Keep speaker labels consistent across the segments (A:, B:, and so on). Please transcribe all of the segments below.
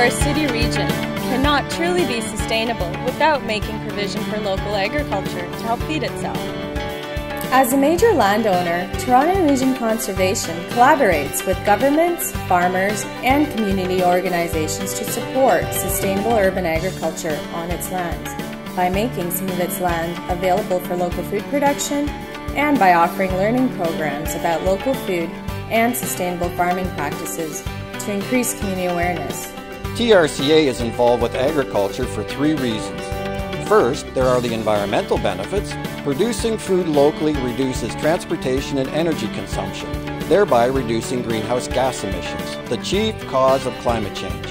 A: or a city region cannot truly be sustainable without making provision for local agriculture to help feed itself. As a major landowner, Toronto Region Conservation collaborates with governments, farmers, and community organizations to support sustainable urban agriculture on its lands by making some of its land available for local food production and by offering learning programs about local food and sustainable farming practices to increase community awareness.
B: TRCA is involved with agriculture for 3 reasons. First, there are the environmental benefits. Producing food locally reduces transportation and energy consumption, thereby reducing greenhouse gas emissions, the chief cause of climate change.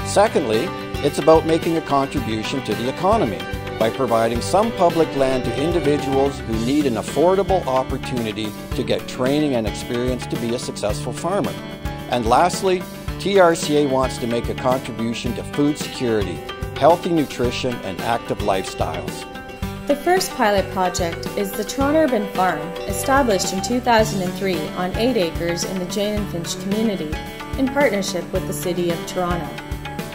B: Secondly, it's about making a contribution to the economy by providing some public land to individuals who need an affordable opportunity to get training and experience to be a successful farmer. And lastly, TRCA wants to make a contribution to food security, healthy nutrition, and active lifestyles.
A: The first pilot project is the Toronto Urban Farm, established in 2003 on 8 acres in the Jane and Finch community, in partnership with the City of Toronto.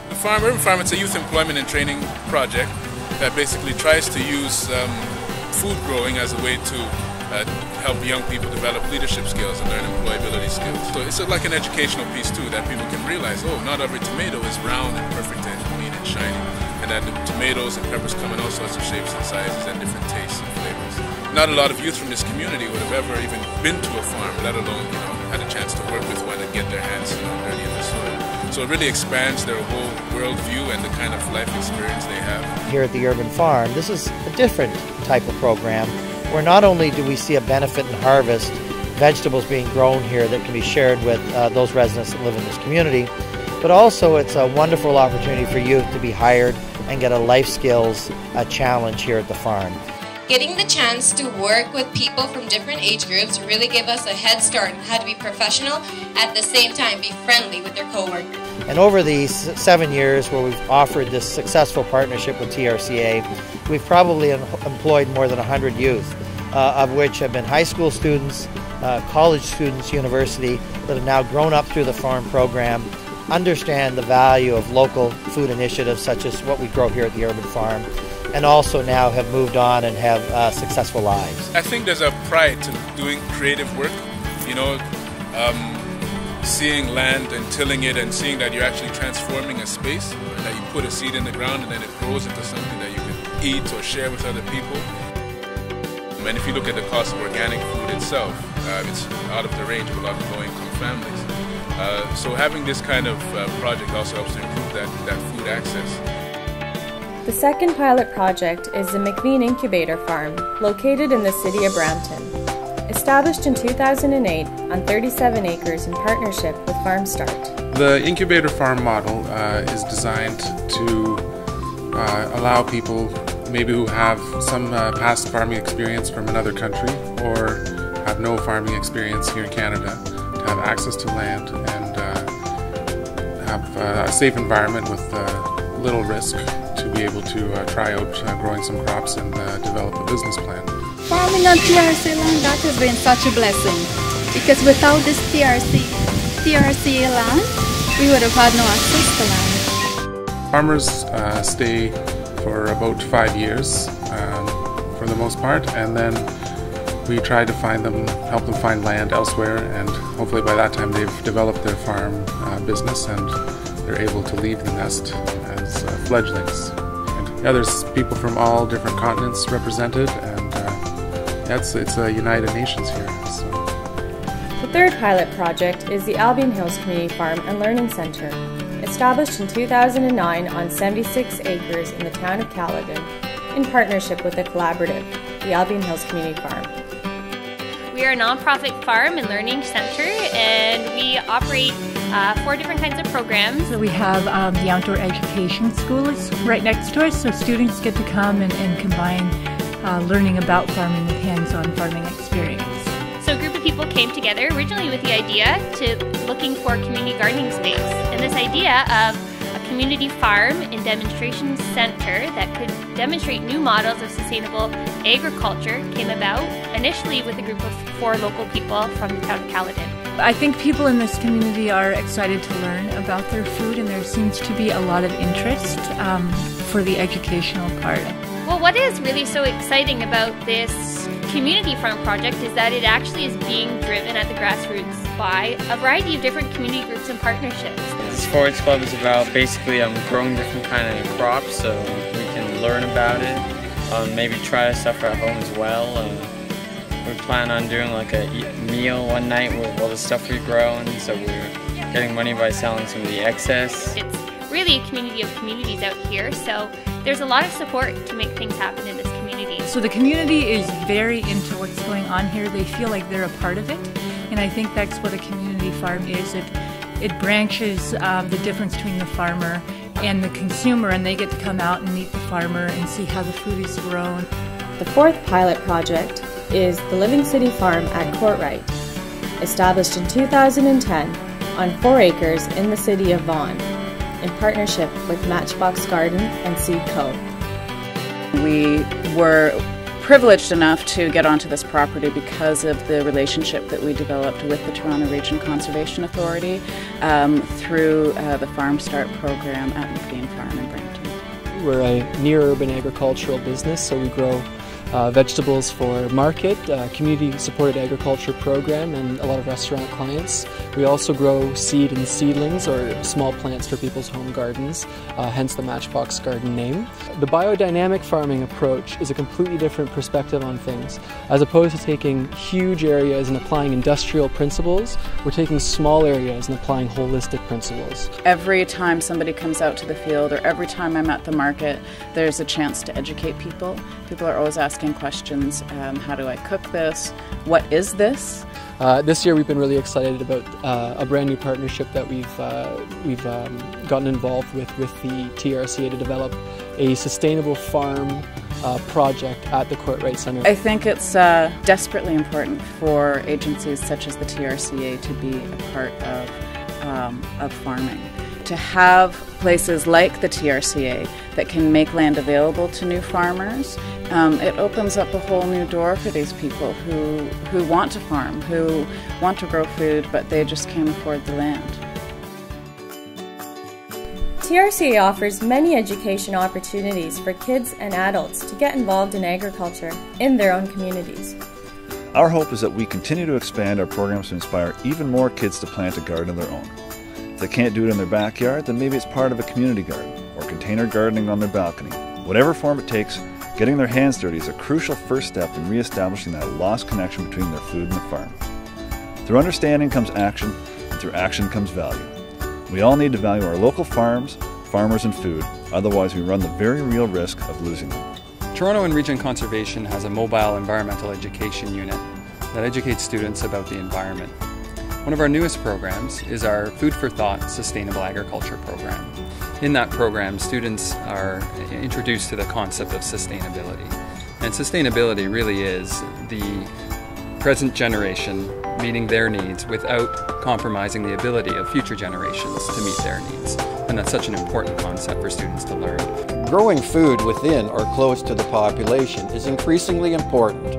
C: The Urban Farm, it's a youth employment and training project that basically tries to use food growing as a way to help young people develop leadership skills and learn employability skills. So it's like an educational piece too, that people can realize, oh, not every tomato is round and perfect and neat and shiny, and that the tomatoes and peppers come in all sorts of shapes and sizes and different tastes and flavors. Not a lot of youth from this community would have ever even been to a farm, let alone, had a chance to work with one and get their hands dirty in the soil. So it really expands their whole worldview and the kind of life experience they have.
D: Here at the Urban Farm, this is a different type of program where not only do we see a benefit in harvest, vegetables being grown here that can be shared with those residents that live in this community, but also it's a wonderful opportunity for youth to be hired and get a life skills challenge here at the farm.
E: Getting the chance to work with people from different age groups really gave us a head start on how to be professional, at the same time be friendly with their co-workers.
D: And over these 7 years where we've offered this successful partnership with TRCA, we've probably employed more than 100 youth, of which have been high school students, college students, university, that have now grown up through the farm program, understand the value of local food initiatives such as what we grow here at the Urban Farm, and also now have moved on and have successful lives.
C: I think there's a pride to doing creative work, seeing land and tilling it and seeing that you're actually transforming a space, that you put a seed in the ground and then it grows into something that you can eat or share with other people. And if you look at the cost of organic food itself, it's out of the range of a lot of low-income families. So having this kind of project also helps to improve that food access.
A: The second pilot project is the McVine Incubator Farm, located in the city of Brampton. Established in 2008 on 37 acres in partnership with FarmStart.
F: The Incubator Farm model is designed to allow people maybe who have some past farming experience from another country or have no farming experience here in Canada to have access to land and have a safe environment with little risk to be able to try out growing some crops and develop a business plan.
G: Farming on TRCA land, that has been such a blessing, because without this TRCA land, we would have had no access to land.
F: Farmers stay for about 5 years for the most part, and then we try to help them find land elsewhere, and hopefully by that time they've developed their farm business and they're able to leave the nest as fledglings. And there's people from all different continents represented, and it's a United Nations here. So.
A: The third pilot project is the Albion Hills Community Farm and Learning Centre, established in 2009 on 76 acres in the town of Caledon, in partnership with a collaborative, the Albion Hills Community Farm.
H: We are a nonprofit farm and learning center, and we operate 4 different kinds of programs.
I: So we have the outdoor education school is right next to us, so students get to come and combine learning about farming with hands-on farming experience.
H: So a group of people came together originally with the idea to looking for community gardening space, and this idea of a community farm and demonstration center that could demonstrate new models of sustainable agriculture came about initially with a group of 4 local people from the town of Caledon.
I: I think people in this community are excited to learn about their food, and there seems to be a lot of interest for the educational part.
H: Well, what is really so exciting about this community farm project is that it actually is being driven at the grassroots by a variety of different community groups and partnerships.
J: This Forage Club is about basically growing different kind of crops so we can learn about it, maybe try stuff at home as well. We plan on doing like a meal one night with all the stuff we grow, and so we're getting money by selling some of the excess.
H: It's really a community of communities out here, so there's a lot of support to make things happen in this community.
I: So the community is very into what's going on here. They feel like they're a part of it, and I think that's what a community farm is. It branches the difference between the farmer and the consumer, and they get to come out and meet the farmer and see how the food is grown.
A: The fourth pilot project is the Living City Farm at Courtright, established in 2010 on 4 acres in the city of Vaughan, in partnership with Matchbox Garden and Seed Co.
K: We were privileged enough to get onto this property because of the relationship that we developed with the Toronto Region Conservation Authority through the Farm Start program at McVine Farm in Brampton.
L: We're a near-urban agricultural business, so we grow vegetables for market, community-supported agriculture program, and a lot of restaurant clients. We also grow seed and seedlings, or small plants for people's home gardens, hence the Matchbox Garden name. The biodynamic farming approach is a completely different perspective on things. As opposed to taking huge areas and applying industrial principles, we're taking small areas and applying holistic principles.
K: Every time somebody comes out to the field, or every time I'm at the market, there's a chance to educate people. People are always asking questions, how do I cook this? What is this?
L: This year we've been really excited about a brand new partnership that we've gotten involved with the TRCA to develop a sustainable farm project at the Courtright Centre.
K: I think it's desperately important for agencies such as the TRCA to be a part of farming. To have places like the TRCA that can make land available to new farmers, it opens up a whole new door for these people who want to farm, who want to grow food, but they just can't afford the land.
A: TRCA offers many education opportunities for kids and adults to get involved in agriculture in their own communities.
M: Our hope is that we continue to expand our programs to inspire even more kids to plant a garden of their own. If they can't do it in their backyard, then maybe it's part of a community garden or container gardening on their balcony. Whatever form it takes, getting their hands dirty is a crucial first step in re-establishing that lost connection between their food and the farm. Through understanding comes action, and through action comes value. We all need to value our local farms, farmers and food, otherwise we run the very real risk of losing them.
N: Toronto and Region Conservation has a mobile environmental education unit that educates students about the environment. One of our newest programs is our Food for Thought Sustainable Agriculture program. In that program, students are introduced to the concept of sustainability. And sustainability really is the present generation meeting their needs without compromising the ability of future generations to meet their needs. And that's such an important concept for students to learn.
B: Growing food within or close to the population is increasingly important.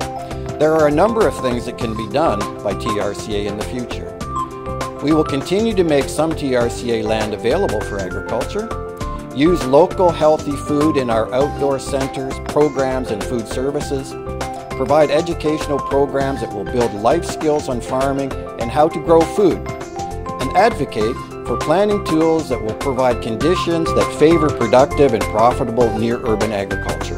B: There are a number of things that can be done by TRCA in the future. We will continue to make some TRCA land available for agriculture, use local healthy food in our outdoor centers, programs and food services, provide educational programs that will build life skills on farming and how to grow food, and advocate for planning tools that will provide conditions that favor productive and profitable near-urban agriculture.